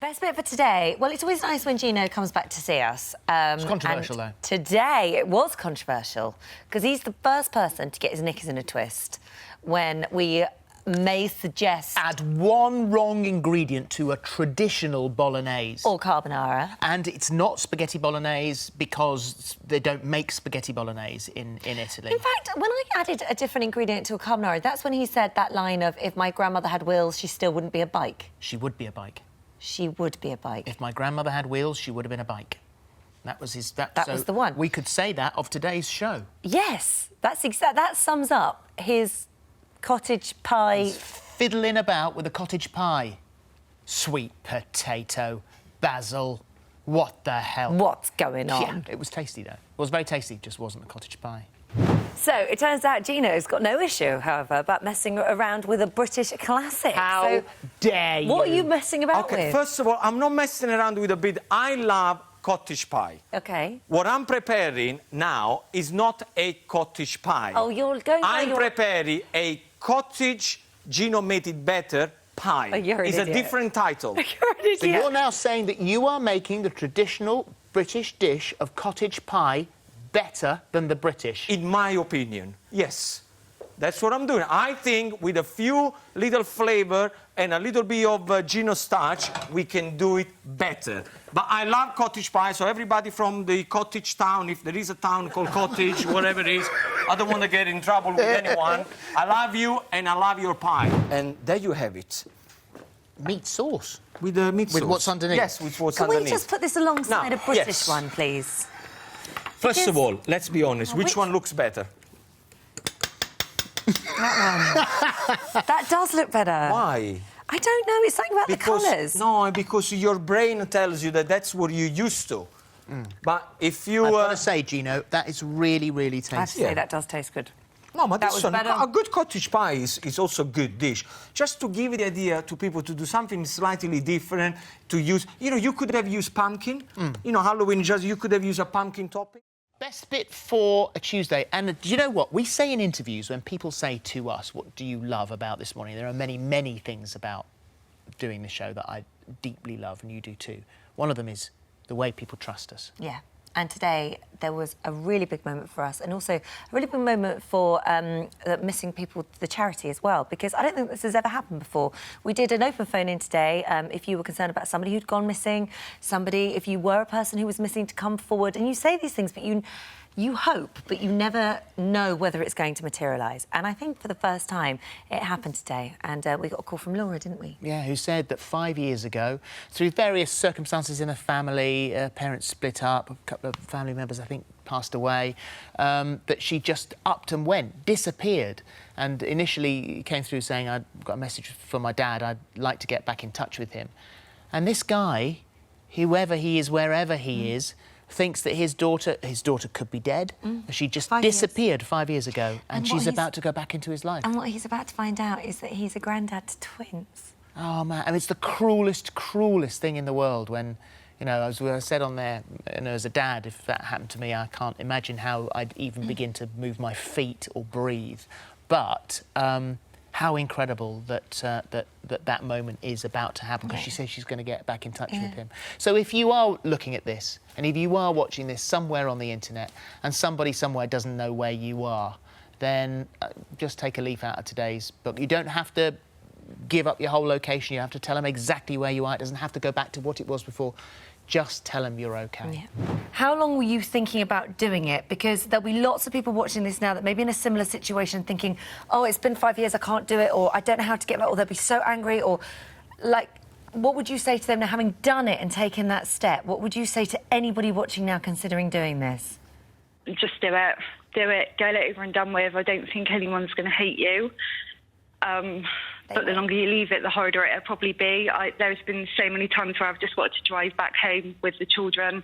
Best bit for today? Well, it's always nice when Gino comes back to see us. It's controversial, though. Today, it was controversial, because he's the first person to get his knickers in a twist when we may suggest... Add one wrong ingredient to a traditional bolognese. Or carbonara. And it's not spaghetti bolognese because they don't make spaghetti bolognese in Italy. In fact, when I added a different ingredient to a carbonara, that's when he said that line of, if my grandmother had wheels, she still wouldn't be a bike. She would be a bike. She would be a bike. If my grandmother had wheels, she would have been a bike. That was his... That was the one. We could say that of today's show. Yes, that sums up his cottage pie... He's fiddling about with a cottage pie. Sweet potato, basil, what the hell? What's going on? Yeah, it was tasty, though. It was very tasty, it just wasn't a cottage pie. So, it turns out Gino's got no issue, however, about messing around with a British classic. How dare you? What are you messing about with? First of all, I'm not messing around with a bit. I love cottage pie. OK. What I'm preparing now is not a cottage pie. Oh, you're going... I'm preparing a cottage, Gino made it better, pie. Oh, you're an idiot. It's a different title. You're an idiot. So you're now saying that you are making the traditional British dish of cottage pie better than the British? In my opinion, yes. That's what I'm doing. I think with a few little flavour and a little bit of Gino starch, we can do it better. But I love cottage pie, so everybody from the cottage town, if there is a town called Cottage, whatever it is, I don't want to get in trouble with anyone. I love you and I love your pie. And there you have it. Meat sauce? With the meat sauce. With what's underneath? Yes, with what's Can underneath. we just put this alongside Now, a British yes. one, please? First of all, let's be honest, which one looks better? That one. That does look better. Why? I don't know. It's something about the colours. No, because your brain tells you that that's what you're used to. But if you... I've got to say, Gino, that is really, really tasty. I have to say, that does taste good. No, but That this was one, better. a good cottage pie is also a good dish. Just to give the idea to people to do something slightly different, to use... You know, you could have used pumpkin. You know, Halloween, you could have used a pumpkin topping. Best bit for a Tuesday. And do you know what? We say in interviews, when people say to us, what do you love about this morning? There are many, many things about doing the show that I deeply love, and you do too. One of them is the way people trust us. Yeah. And today, there was a really big moment for us, and also a really big moment for missing people to the charity as well, because I don't think this has ever happened before. We did an open phone-in today, if you were concerned about somebody who'd gone missing, if you were a person who was missing, to come forward. And you say these things, but you hope, but you never know whether it's going to materialise. And I think for the first time, it happened today. And we got a call from Laura, didn't we? Yeah, who said that 5 years ago, through various circumstances in the family, parents split up, a couple of family members, I think, passed away, that she just upped and went, disappeared. And initially came through saying, I've got a message from my dad, I'd like to get back in touch with him. And this guy, whoever he is, wherever he is, thinks that his daughter could be dead. She just disappeared 5 years ago, and she's about to go back into his life. And what he's about to find out is that he's a granddad to twins. Oh, man, and it's the cruelest, cruelest thing in the world when, you know, as I said on there, you know, as a dad, if that happened to me, I can't imagine how I'd even begin to move my feet or breathe. But how incredible that moment is about to happen, because she says she's going to get back in touch with him. So if you are looking at this, and if you are watching this somewhere on the internet, and somebody somewhere doesn't know where you are, then just take a leaf out of today's book. You don't have to give up your whole location. You have to tell them exactly where you are. It doesn't have to go back to what it was before. Just tell them you're OK. Yeah. How long were you thinking about doing it? Because there'll be lots of people watching this now that may be in a similar situation thinking, oh, it's been 5 years, I can't do it, or I don't know how to get back, or they'll be so angry, or, like, what would you say to them now, having done it and taken that step? What would you say to anybody watching now considering doing this? Just do it. Do it. Get it over and done with. I don't think anyone's going to hate you. But the longer you leave it, the harder it'll probably be. There's been so many times where I've just wanted to drive back home with the children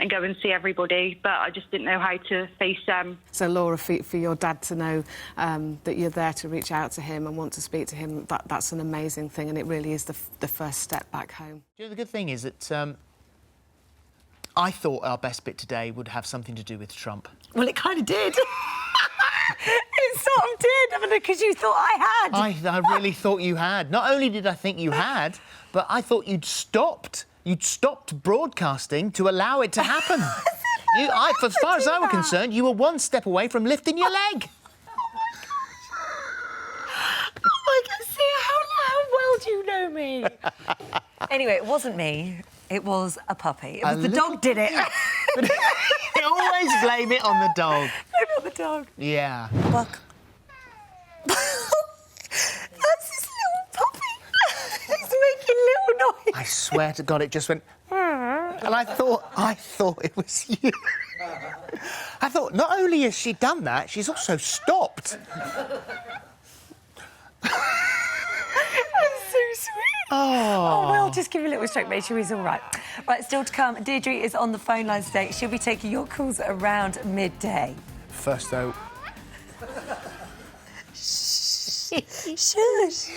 and go and see everybody, but I just didn't know how to face them. So, Laura, for your dad to know that you're there to reach out to him and want to speak to him, that's an amazing thing, and it really is the first step back home. You know, the good thing is that I thought our best bit today would have something to do with Trump. Well, it kind of did. It sort of did, because you thought I had. I really thought you had. Not only did I think you had, but I thought you'd stopped. You'd stopped broadcasting to allow it to happen. As far as I were concerned, you were one step away from lifting your leg. Oh my God, see, how well do you know me? Anyway, it wasn't me. It was a puppy. It was the dog did it. They always blame it on the dog. Maybe on the dog. Yeah. Welcome. That's this little puppy. It's making little noise. I swear to God, it just went... And I thought it was you. I thought, not only has she done that, she's also stopped. That's so sweet. Oh, well, just give him a little stroke, make sure he's all right. Right, still to come, Deirdre is on the phone line today. She'll be taking your calls around midday. First, though... Shush.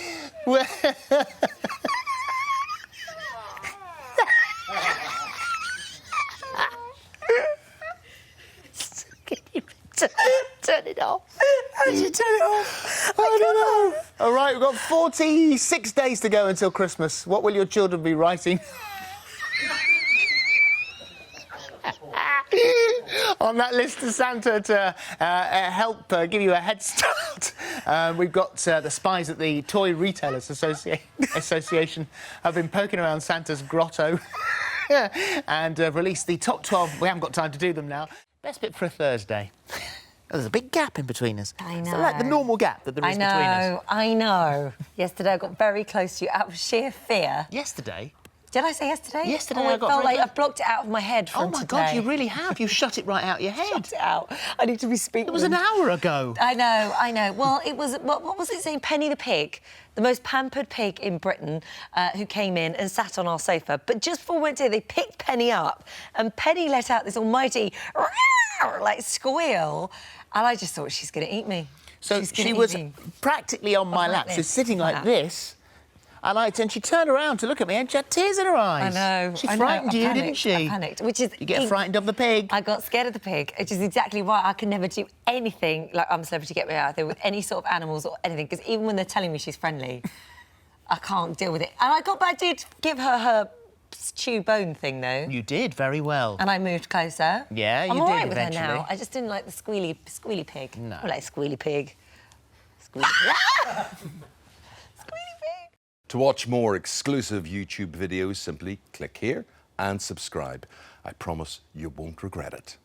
Turn it off. How did you turn it off? I don't know. All right, we've got 46 days to go until Christmas. What will your children be writing? On that list to Santa to help give you a head start. We've got the spies at the Toy Retailers Association have been poking around Santa's grotto and released the top 12. We haven't got time to do them now. Best bit for a Thursday. There's a big gap in between us. I know. It's like the normal gap that there is between us. I know. Yesterday I got very close to you out of sheer fear. Yesterday? Did I say yesterday? Yesterday I got felt very like I've blocked it out of my head from Oh, my today. God, you really have. You shut it right out your head. Shut it out. I need to be speaking. It was an hour ago. I know. Well, it was... What was it saying? Penny the pig, the most pampered pig in Britain, who came in and sat on our sofa. But just before we went to, they picked Penny up, and Penny let out this almighty, like, squeal, and I just thought, she's going to eat me. So she was practically on my lap, so sitting like this, and she turned around to look at me and she had tears in her eyes. I know. She frightened you, didn't she? I panicked, which is... You get frightened of the pig. I got scared of the pig, which is exactly why I can never do anything like I'm a Celebrity Get Me Out there with any sort of animals or anything, because even when they're telling me she's friendly, I can't deal with it. And I did give her chew bone thing, though. You did, very well. And I moved closer. Yeah, you I'm did all right with eventually. her now. I just didn't like the squealy pig. No. I like squealy pig. Squealy pig. Squealy pig. To watch more exclusive YouTube videos, simply click here and subscribe. I promise you won't regret it.